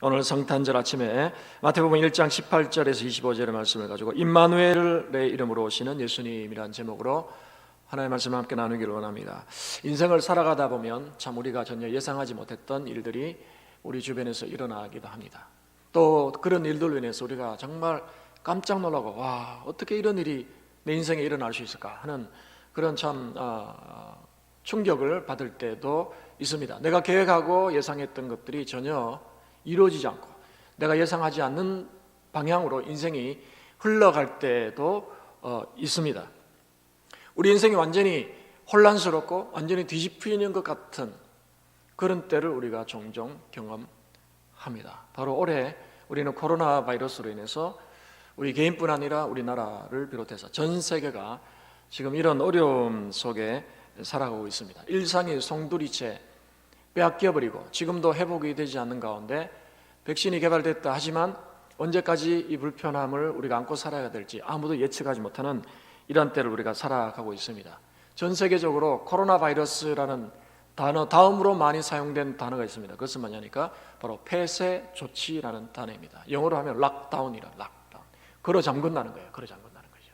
오늘 성탄절 아침에 마태복음 1장 18절에서 25절의 말씀을 가지고 임마누엘의 이름으로 오시는 예수님이라는 제목으로 하나님의 말씀을 함께 나누기를 원합니다. 인생을 살아가다 보면 참 우리가 전혀 예상하지 못했던 일들이 우리 주변에서 일어나기도 합니다. 또 그런 일들로 인해서 우리가 정말 깜짝 놀라고 와, 어떻게 이런 일이 내 인생에 일어날 수 있을까 하는 그런 참 충격을 받을 때도 있습니다. 내가 계획하고 예상했던 것들이 전혀 이루어지지 않고 내가 예상하지 않는 방향으로 인생이 흘러갈 때도 있습니다. 우리 인생이 완전히 혼란스럽고 완전히 뒤집히는 것 같은 그런 때를 우리가 종종 경험합니다. 바로 올해 우리는 코로나 바이러스로 인해서 우리 개인뿐 아니라 우리나라를 비롯해서 전 세계가 지금 이런 어려움 속에 살아가고 있습니다. 일상이 송두리째 빼앗겨버리고 지금도 회복이 되지 않는 가운데 백신이 개발됐다 하지만 언제까지 이 불편함을 우리가 안고 살아야 될지 아무도 예측하지 못하는 이런 때를 우리가 살아가고 있습니다. 전 세계적으로 코로나 바이러스라는 단어 다음으로 많이 사용된 단어가 있습니다. 그것은 뭐냐니까 바로 폐쇄 조치라는 단어입니다. 영어로 하면 락다운이라 락다운. 걸어 잠근다는 거예요. 걸어 잠근다는 거죠.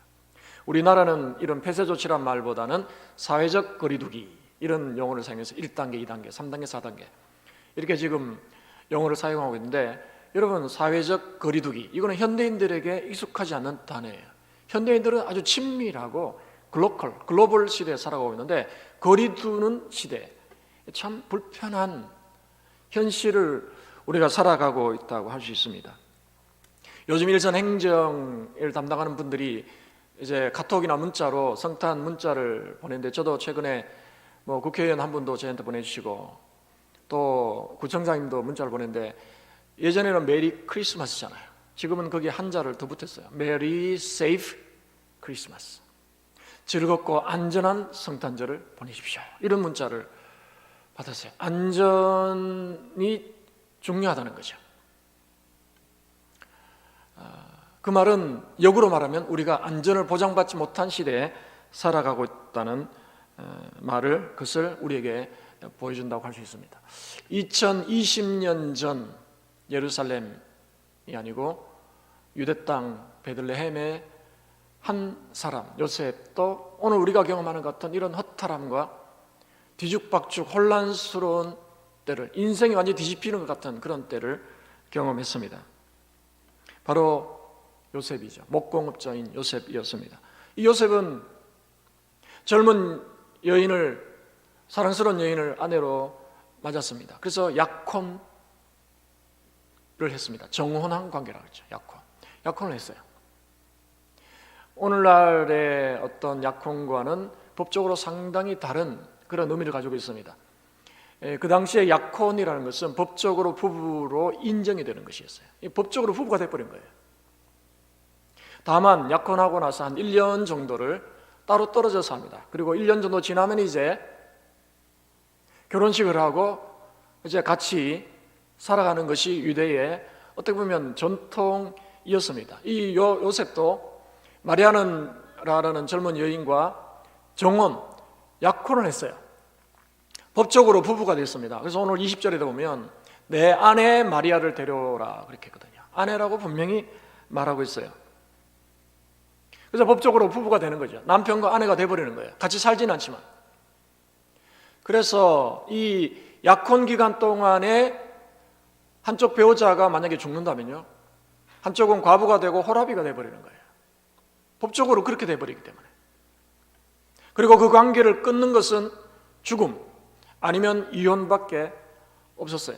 우리나라는 이런 폐쇄 조치란 말보다는 사회적 거리두기 이런 용어를 사용해서 1단계, 2단계, 3단계, 4단계 이렇게 지금 용어를 사용하고 있는데 여러분 사회적 거리두기 이거는 현대인들에게 익숙하지 않는 단어예요. 현대인들은 아주 친밀하고 글로벌 시대에 살아가고 있는데 거리두는 시대 참 불편한 현실을 우리가 살아가고 있다고 할 수 있습니다. 요즘 일선 행정을 담당하는 분들이 이제 카톡이나 문자로 성탄 문자를 보냈는데 저도 최근에 국회의원 한 분도 저한테 보내주시고 또 구청장님도 문자를 보냈는데 예전에는 메리 크리스마스잖아요. 지금은 거기에 한자를 더 붙였어요. 메리 세이프 크리스마스. 즐겁고 안전한 성탄절을 보내십시오. 이런 문자를 받았어요. 안전이 중요하다는 거죠. 그 말은 역으로 말하면 우리가 안전을 보장받지 못한 시대에 살아가고 있다는 그것을 우리에게 보여준다고 할 수 있습니다. 2020년 전 예루살렘이 아니고 유대 땅 베들레헴의 한 사람 요셉도 오늘 우리가 경험하는 것 같은 이런 허탈함과 뒤죽박죽 혼란스러운 때를 인생이 완전히 뒤집히는 것 같은 그런 때를 경험했습니다. 바로 요셉이죠. 목공업자인 요셉이었습니다. 이 요셉은 젊은 여인을 사랑스러운 여인을 아내로 맞았습니다. 그래서 약혼을 했습니다. 정혼한 관계라고 했죠. 약혼을 했어요. 오늘날의 어떤 약혼과는 법적으로 상당히 다른 그런 의미를 가지고 있습니다. 그 당시에 약혼이라는 것은 법적으로 부부로 인정이 되는 것이었어요. 법적으로 부부가 돼버린 거예요. 다만 약혼하고 나서 한 1년 정도를 따로 떨어져서 합니다. 그리고 1년 정도 지나면 이제 결혼식을 하고 이제 같이 살아가는 것이 유대의 어떻게 보면 전통이었습니다. 이 요셉도 마리아라는 젊은 여인과 약혼을 했어요. 법적으로 부부가 됐습니다. 그래서 오늘 20절에 보면 내 아내 마리아를 데려오라 그렇게 했거든요. 아내라고 분명히 말하고 있어요. 그래서 법적으로 부부가 되는 거죠. 남편과 아내가 돼버리는 거예요. 같이 살지는 않지만. 그래서 이 약혼 기간 동안에 한쪽 배우자가 만약에 죽는다면요, 한쪽은 과부가 되고 호라비가 돼버리는 거예요. 법적으로 그렇게 돼버리기 때문에. 그리고 그 관계를 끊는 것은 죽음 아니면 이혼밖에 없었어요.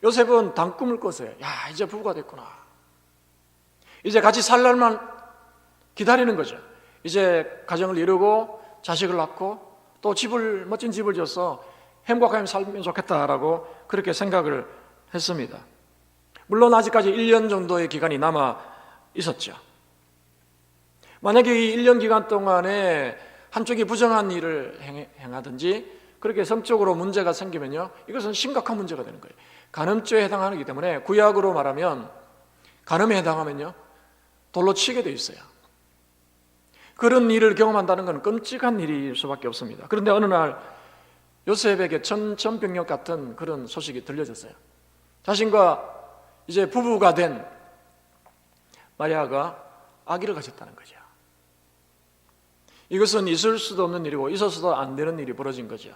요셉은 단꿈을 꿨어요. 야, 이제 부부가 됐구나. 이제 같이 살 날만 기다리는 거죠. 이제 가정을 이루고 자식을 낳고 또 멋진 집을 지어서 행복하게 살면 좋겠다라고 그렇게 생각을 했습니다. 물론 아직까지 1년 정도의 기간이 남아 있었죠. 만약에 이 1년 기간 동안에 한쪽이 부정한 일을 행하든지 그렇게 성적으로 문제가 생기면요, 이것은 심각한 문제가 되는 거예요. 간음죄에 해당하기 때문에 구약으로 말하면 간음에 해당하면요 돌로 치게 돼 있어요. 그런 일을 경험한다는 것은 끔찍한 일일 수밖에 없습니다. 그런데 어느 날 요셉에게 천천병력 같은 그런 소식이 들려졌어요. 자신과 이제 부부가 된 마리아가 아기를 가졌다는 거죠. 이것은 있을 수도 없는 일이고 있어서도 안 되는 일이 벌어진 거죠.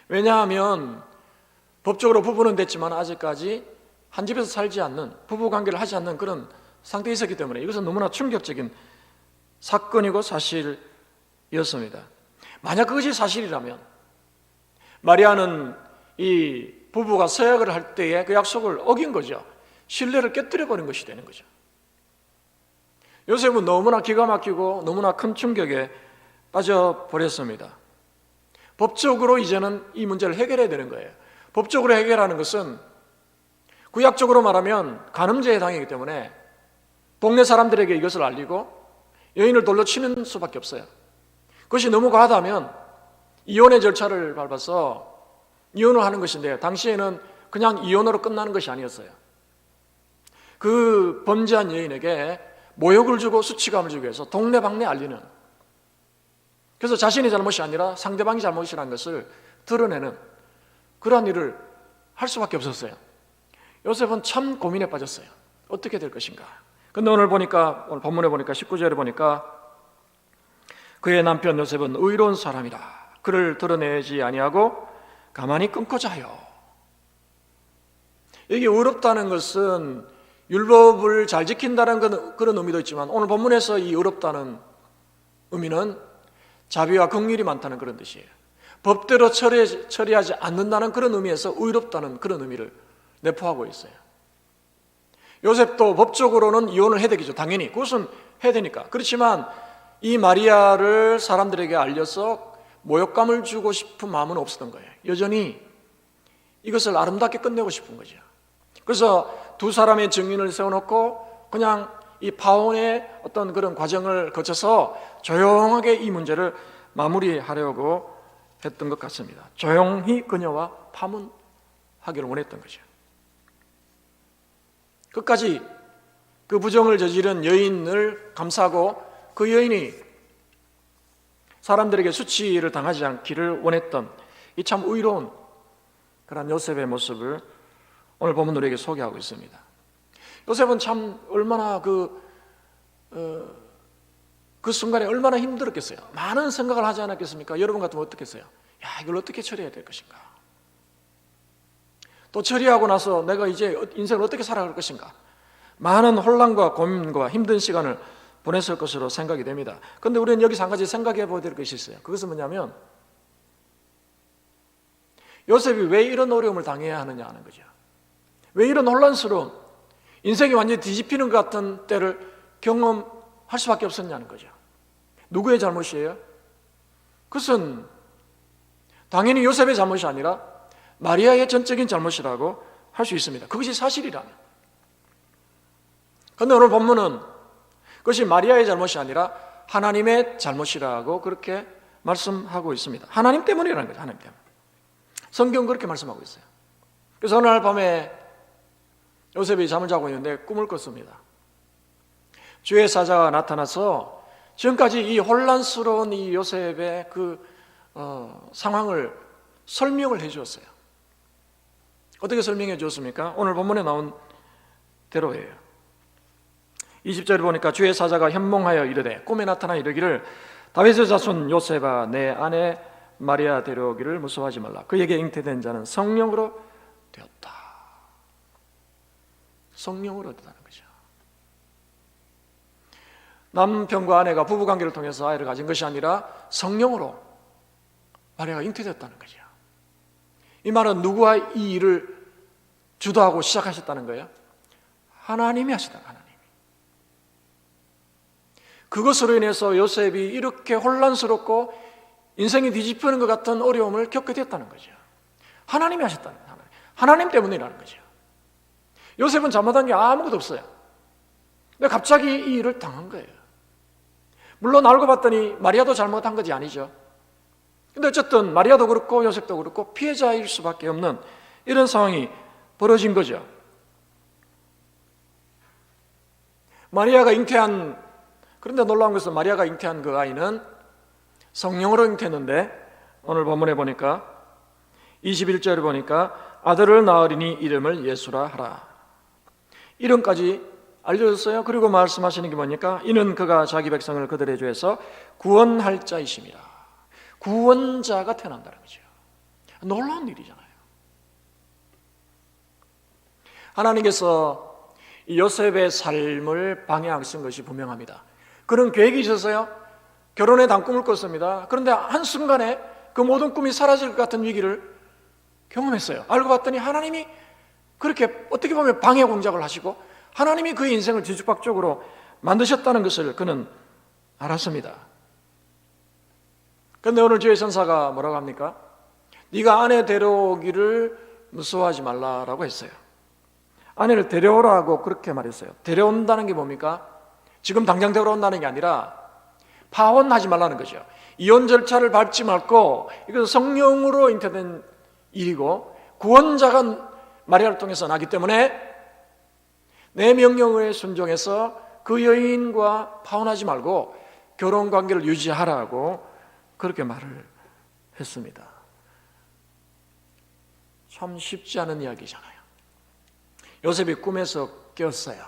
왜냐하면 법적으로 부부는 됐지만 아직까지 한 집에서 살지 않는, 부부관계를 하지 않는 그런 상태에 있었기 때문에 이것은 너무나 충격적인 사건이고 사실이었습니다. 만약 그것이 사실이라면 마리아는 이 부부가 서약을 할 때에 그 약속을 어긴 거죠. 신뢰를 깨뜨려 버린 것이 되는 거죠. 요셉은 너무나 기가 막히고 너무나 큰 충격에 빠져버렸습니다. 법적으로 이제는 이 문제를 해결해야 되는 거예요. 법적으로 해결하는 것은 구약적으로 말하면 간음죄에 해당이기 때문에 동네 사람들에게 이것을 알리고 여인을 돌로 치는 수밖에 없어요. 그것이 너무 과하다면 이혼의 절차를 밟아서 이혼을 하는 것인데, 당시에는 그냥 이혼으로 끝나는 것이 아니었어요. 그 범죄한 여인에게 모욕을 주고 수치감을 주기 위해서 동네방네 알리는, 그래서 자신의 잘못이 아니라 상대방이 잘못이라는 것을 드러내는 그러한 일을 할 수밖에 없었어요. 요셉은 참 고민에 빠졌어요. 어떻게 될 것인가. 근데 오늘 본문에 보니까 19절에 보니까 그의 남편 요셉은 의로운 사람이라 그를 드러내지 아니하고 가만히 끊고 자요. 이게 의롭다는 것은 율법을 잘 지킨다는 그런 의미도 있지만, 오늘 본문에서 이 의롭다는 의미는 자비와 긍휼이 많다는 그런 뜻이에요. 법대로 처리하지 않는다는 그런 의미에서 의롭다는 그런 의미를 내포하고 있어요. 요셉도 법적으로는 이혼을 해야 되겠죠. 당연히 그것은 해야 되니까. 그렇지만 이 마리아를 사람들에게 알려서 모욕감을 주고 싶은 마음은 없었던 거예요. 여전히 이것을 아름답게 끝내고 싶은 거죠. 그래서 두 사람의 증인을 세워놓고 그냥 이 파혼의 어떤 그런 과정을 거쳐서 조용하게 이 문제를 마무리하려고 했던 것 같습니다. 조용히 그녀와 파문하기를 원했던 거죠. 끝까지 그 부정을 저지른 여인을 감싸고 그 여인이 사람들에게 수치를 당하지 않기를 원했던 이 참 의로운 그런 요셉의 모습을 오늘 본문 우리에게 소개하고 있습니다. 요셉은 참 얼마나 그 순간에 얼마나 힘들었겠어요. 많은 생각을 하지 않았겠습니까? 여러분 같으면 어떻겠어요? 야, 이걸 어떻게 처리해야 될 것인가? 또 처리하고 나서 내가 이제 인생을 어떻게 살아갈 것인가? 많은 혼란과 고민과 힘든 시간을 보냈을 것으로 생각이 됩니다. 그런데 우리는 여기서 한 가지 생각해 보아야 될 것이 있어요. 그것은 뭐냐면 요셉이 왜 이런 어려움을 당해야 하느냐 하는 거죠. 왜 이런 혼란스러운, 인생이 완전히 뒤집히는 것 같은 때를 경험할 수밖에 없었냐는 거죠. 누구의 잘못이에요? 그것은 당연히 요셉의 잘못이 아니라 마리아의 전적인 잘못이라고 할 수 있습니다. 그것이 사실이라면. 그런데 오늘 본문은 그것이 마리아의 잘못이 아니라 하나님의 잘못이라고 그렇게 말씀하고 있습니다. 하나님 때문이라는 거죠. 하나님 때문에. 성경은 그렇게 말씀하고 있어요. 그래서 어느 날 밤에 요셉이 잠을 자고 있는데 꿈을 꿨습니다. 주의 사자가 나타나서 지금까지 이 혼란스러운 이 요셉의 그 상황을 설명을 해 주었어요. 어떻게 설명해 주었습니까? 오늘 본문에 나온 대로예요. 20절에 보니까 주의 사자가 현몽하여 이르되 꿈에 나타나 이르기를 다윗의 자손 요셉아 내 아내 마리아 데려오기를 무서워하지 말라. 그에게 잉태된 자는 성령으로 되었다. 성령으로 되었다는 거죠. 남편과 아내가 부부관계를 통해서 아이를 가진 것이 아니라 성령으로 마리아가 잉태되었다는 거죠. 이 말은 누구와 이 일을 주도하고 시작하셨다는 거예요? 하나님이 하셨다는 거예요. 하나님이. 그것으로 인해서 요셉이 이렇게 혼란스럽고 인생이 뒤집히는 것 같은 어려움을 겪게 됐다는 거죠. 하나님이 하셨다는 거예요. 하나님 때문이라는 거죠. 요셉은 잘못한 게 아무것도 없어요. 근데 갑자기 이 일을 당한 거예요. 물론 알고 봤더니 마리아도 잘못한 것이 아니죠. 근데 어쨌든 마리아도 그렇고 요셉도 그렇고 피해자일 수밖에 없는 이런 상황이 벌어진 거죠. 마리아가 잉태한, 그런데 놀라운 것은 마리아가 잉태한 그 아이는 성령으로 잉태했는데 오늘 본문에 보니까 21절에 보니까 아들을 낳으리니 이름을 예수라 하라. 이름까지 알려줬어요. 그리고 말씀하시는 게 뭡니까? 이는 그가 자기 백성을 그들의 죄에서 구원할 자이심이라. 구원자가 태어난다는 거죠. 놀라운 일이잖아요. 하나님께서 요셉의 삶을 방해하신 것이 분명합니다. 그런 계획이 있었어요. 결혼의 단꿈을 꿨습니다. 그런데 한순간에 그 모든 꿈이 사라질 것 같은 위기를 경험했어요. 알고 봤더니 하나님이 그렇게 어떻게 보면 방해 공작을 하시고 하나님이 그의 인생을 뒤죽박죽으로 만드셨다는 것을 그는 알았습니다. 그런데 오늘 주의 선사가 뭐라고 합니까? 네가 아내 데려오기를 무서워하지 말라라고 했어요. 아내를 데려오라고 그렇게 말했어요. 데려온다는 게 뭡니까? 지금 당장 데려온다는 게 아니라 파혼하지 말라는 거죠. 이혼 절차를 밟지 말고 이것은 성령으로 잉태된 일이고 구원자가 마리아를 통해서 나기 때문에 내 명령에 순종해서 그 여인과 파혼하지 말고 결혼관계를 유지하라고 그렇게 말을 했습니다. 참 쉽지 않은 이야기잖아요. 요셉이 꿈에서 깨었어요.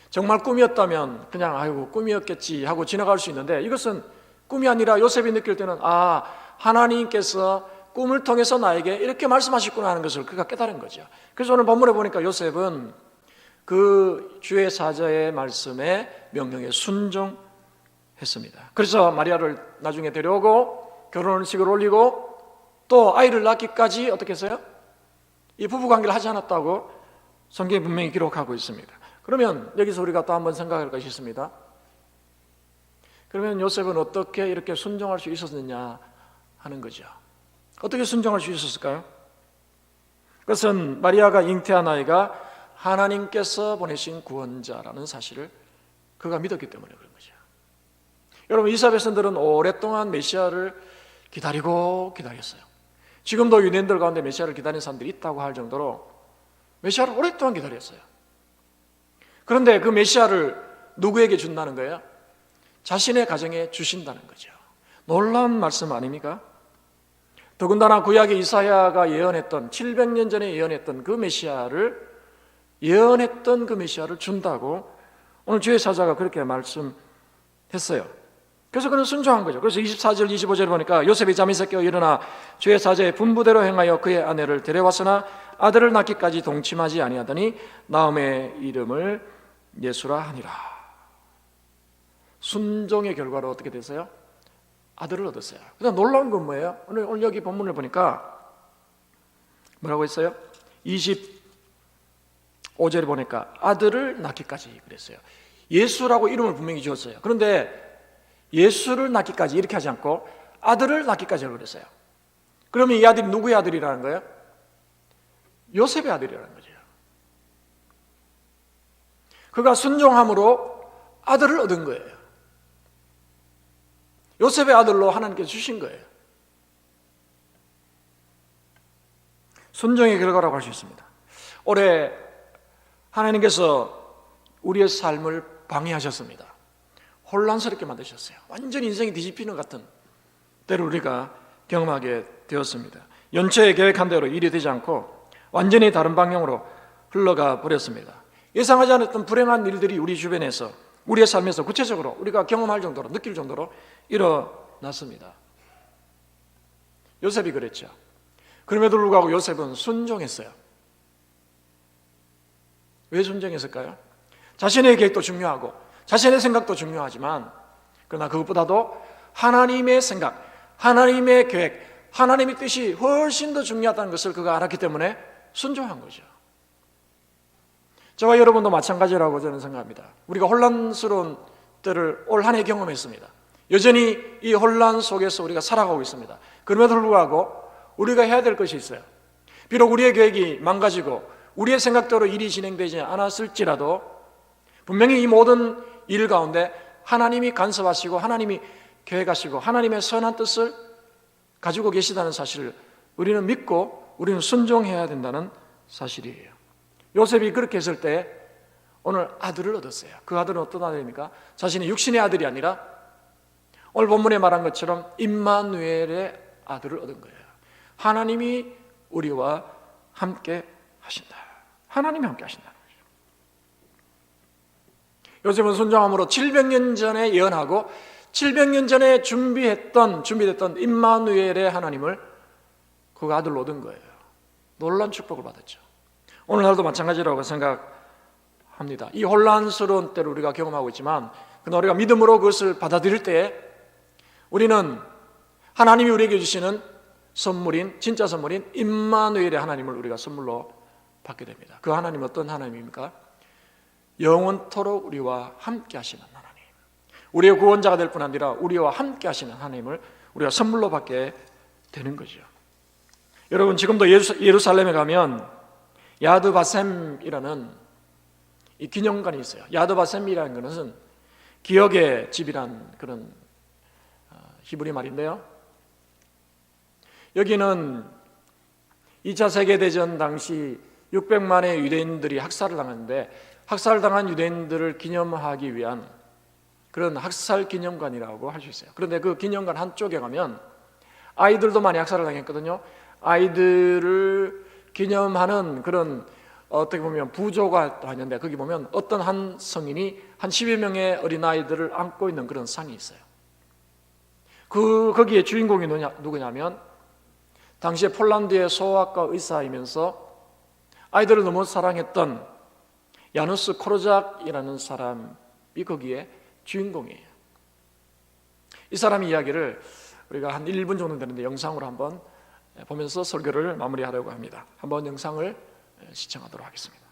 정말 꿈이었다면 그냥 아이고 꿈이었겠지 하고 지나갈 수 있는데 이것은 꿈이 아니라 요셉이 느낄 때는 하나님께서 꿈을 통해서 나에게 이렇게 말씀하셨구나 하는 것을 그가 깨달은 거죠. 그래서 오늘 본문에 보니까 요셉은 그 주의 사자의 말씀에 명령에 순종했습니다. 그래서 마리아를 나중에 데려오고 결혼식을 올리고 또 아이를 낳기까지 어떻게 했어요? 이 부부관계를 하지 않았다고 성경이 분명히 기록하고 있습니다. 그러면 여기서 우리가 또 한번 생각할 것이 있습니다. 그러면 요셉은 어떻게 이렇게 순종할 수 있었느냐 하는 거죠. 어떻게 순종할 수 있었을까요? 그것은 마리아가 잉태한 아이가 하나님께서 보내신 구원자라는 사실을 그가 믿었기 때문에 그런 거죠. 여러분, 이스라엘 백성들은 오랫동안 메시아를 기다렸어요. 지금도 유대인들 가운데 메시아를 기다리는 사람들이 있다고 할 정도로 메시아를 오랫동안 기다렸어요. 그런데 그 메시아를 누구에게 준다는 거예요? 자신의 가정에 주신다는 거죠. 놀라운 말씀 아닙니까? 더군다나 구약의 이사야가 예언했던 700년 전에 예언했던 그 메시아를 준다고 오늘 주의 사자가 그렇게 말씀했어요. 그래서 그는 순종한 거죠. 그래서 24절 25절에 보니까 요셉이 잠에서 깨어 일어나 주의 사자의 분부대로 행하여 그의 아내를 데려왔으나 아들을 낳기까지 동침하지 아니하더니 나음의 이름을 예수라 하니라. 순종의 결과로 어떻게 됐어요? 아들을 얻었어요. 그다음 놀라운 건 뭐예요? 오늘 여기 본문을 보니까 뭐라고 했어요? 25절에 보니까 아들을 낳기까지 그랬어요. 예수라고 이름을 분명히 지었어요. 그런데 예수를 낳기까지 이렇게 하지 않고 아들을 낳기까지 그랬어요. 그러면 이 아들이 누구의 아들이라는 거예요? 요셉의 아들이라는 거죠. 그가 순종함으로 아들을 얻은 거예요. 요셉의 아들로 하나님께서 주신 거예요. 순종의 결과라고 할 수 있습니다. 올해 하나님께서 우리의 삶을 방해하셨습니다. 혼란스럽게 만드셨어요. 완전히 인생이 뒤집히는 같은 때를 우리가 경험하게 되었습니다. 연초에 계획한 대로 일이 되지 않고 완전히 다른 방향으로 흘러가 버렸습니다. 예상하지 않았던 불행한 일들이 우리 주변에서 우리의 삶에서 구체적으로 우리가 경험할 정도로 느낄 정도로 일어났습니다. 요셉이 그랬죠. 그럼에도 불구하고 요셉은 순종했어요. 왜 순종했을까요? 자신의 계획도 중요하고 자신의 생각도 중요하지만 그러나 그것보다도 하나님의 생각, 하나님의 계획, 하나님의 뜻이 훨씬 더 중요하다는 것을 그가 알았기 때문에 순종한 거죠. 저와 여러분도 마찬가지라고 저는 생각합니다. 우리가 혼란스러운 때를 올 한 해 경험했습니다. 여전히 이 혼란 속에서 우리가 살아가고 있습니다. 그럼에도 불구하고 우리가 해야 될 것이 있어요. 비록 우리의 계획이 망가지고 우리의 생각대로 일이 진행되지 않았을지라도 분명히 이 모든 일 가운데 하나님이 간섭하시고 하나님이 계획하시고 하나님의 선한 뜻을 가지고 계시다는 사실을 우리는 믿고 우리는 순종해야 된다는 사실이에요. 요셉이 그렇게 했을 때 오늘 아들을 얻었어요. 그 아들은 어떤 아들입니까? 자신의 육신의 아들이 아니라 오늘 본문에 말한 것처럼 임마누엘의 아들을 얻은 거예요. 하나님이 우리와 함께 하신다. 하나님이 함께 하신다는 거죠. 요셉은 순종함으로 700년 전에 예언하고 700년 전에 준비됐던 임마누엘의 하나님을 그 아들로 얻은 거예요. 놀라운 축복을 받았죠. 오늘날도 마찬가지라고 생각합니다. 이 혼란스러운 때를 우리가 경험하고 있지만 그러나 우리가 믿음으로 그것을 받아들일 때 우리는 하나님이 우리에게 주시는 선물인, 진짜 선물인 임마누엘의 하나님을 우리가 선물로 받게 됩니다. 그 하나님은 어떤 하나님입니까? 영원토록 우리와 함께 하시는 하나님, 우리의 구원자가 될 뿐 아니라 우리와 함께 하시는 하나님을 우리가 선물로 받게 되는 거죠. 여러분, 지금도 예루살렘에 가면 야드바셈이라는 이 기념관이 있어요. 야드바셈이라는 것은 기억의 집이란 그런 히브리 말인데요, 여기는 2차 세계대전 당시 600만의 유대인들이 학살을 당했는데 학살당한 유대인들을 기념하기 위한 그런 학살 기념관이라고 할 수 있어요. 그런데 그 기념관 한쪽에 가면 아이들도 많이 학살을 당했거든요. 아이들을 기념하는 그런 어떻게 보면 부조가 또 있는데 거기 보면 어떤 한 성인이 한 10여 명의 어린아이들을 안고 있는 그런 상이 있어요. 거기에 주인공이 누구냐면 당시에 폴란드의 소아과 의사이면서 아이들을 너무 사랑했던 야누스 코르작이라는 사람이 거기에 주인공이에요. 이 사람 이야기를 우리가 한 1분 정도 되는데 영상으로 한번 보면서 설교를 마무리하려고 합니다. 한번 영상을 시청하도록 하겠습니다.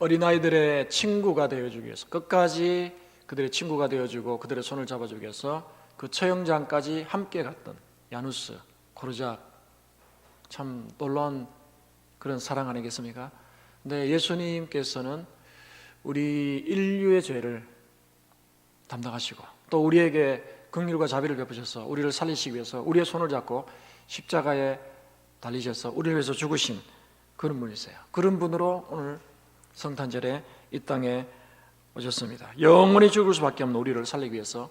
어린아이들의 친구가 되어주기 위해서, 끝까지 그들의 친구가 되어주고 그들의 손을 잡아주기 위해서 그 처형장까지 함께 갔던 야누스 코르작, 참 놀라운 그런 사랑 아니겠습니까? 근데 예수님께서는 우리 인류의 죄를 담당하시고 또 우리에게 긍휼과 자비를 베푸셔서 우리를 살리시기 위해서 우리의 손을 잡고 십자가에 달리셔서 우리를 위해서 죽으신 그런 분이세요. 그런 분으로 오늘 성탄절에 이 땅에 오셨습니다. 영원히 죽을 수밖에 없는 우리를 살리기 위해서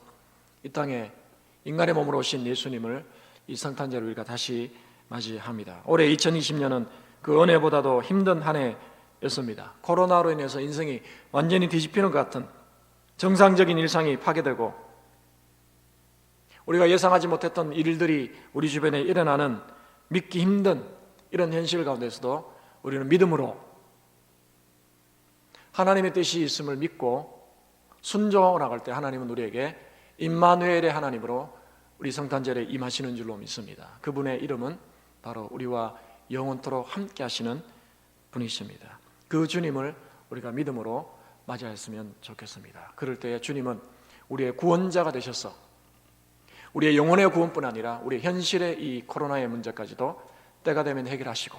이 땅에 인간의 몸으로 오신 예수님을 이 성탄절을 우리가 다시 맞이합니다. 올해 2020년은 그 은혜보다도 힘든 한 해였습니다. 코로나로 인해서 인생이 완전히 뒤집히는 것 같은 정상적인 일상이 파괴되고 우리가 예상하지 못했던 일들이 우리 주변에 일어나는 믿기 힘든 이런 현실 가운데서도 우리는 믿음으로 하나님의 뜻이 있음을 믿고 순종하고 나갈 때 하나님은 우리에게 임마누엘의 하나님으로 우리 성탄절에 임하시는 줄로 믿습니다. 그분의 이름은 바로 우리와 영원토록 함께 하시는 분이십니다. 그 주님을 우리가 믿음으로 맞이했으면 좋겠습니다. 그럴 때 주님은 우리의 구원자가 되셔서 우리의 영혼의 구원뿐 아니라 우리 현실의 이 코로나의 문제까지도 때가 되면 해결하시고,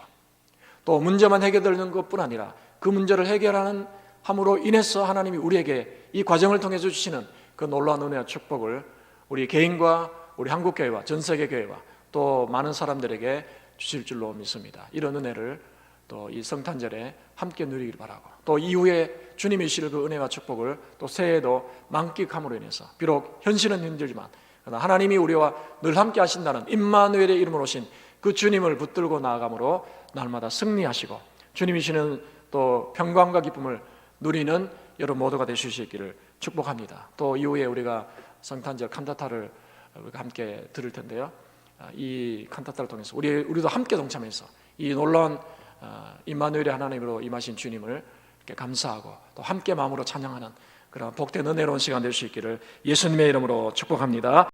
또 문제만 해결되는 것뿐 아니라 그 문제를 해결하는 함으로 인해서 하나님이 우리에게 이 과정을 통해서 주시는 그 놀라운 은혜와 축복을 우리 개인과 우리 한국교회와 전세계 교회와 또 많은 사람들에게 주실 줄로 믿습니다. 이런 은혜를 또 이 성탄절에 함께 누리길 바라고, 또 이후에 주님이 주실 그 은혜와 축복을 또 새해에도 만끽함으로 인해서 비록 현실은 힘들지만 그러나 하나님이 우리와 늘 함께 하신다는 임마누엘의 이름으로 오신 그 주님을 붙들고 나아감으로 날마다 승리하시고 주님이 주시는 또 평강과 기쁨을 누리는 여러분 모두가 되실 수 있기를 축복합니다. 또 이후에 우리가 성탄절 칸타타를 우리가 함께 들을 텐데요, 이 칸타타를 통해서 우리도 함께 동참해서 이 놀라운 임마누엘의 하나님으로 임하신 주님을 이렇게 감사하고 또 함께 마음으로 찬양하는 그런 복된 은혜로운 시간 될 수 있기를 예수님의 이름으로 축복합니다.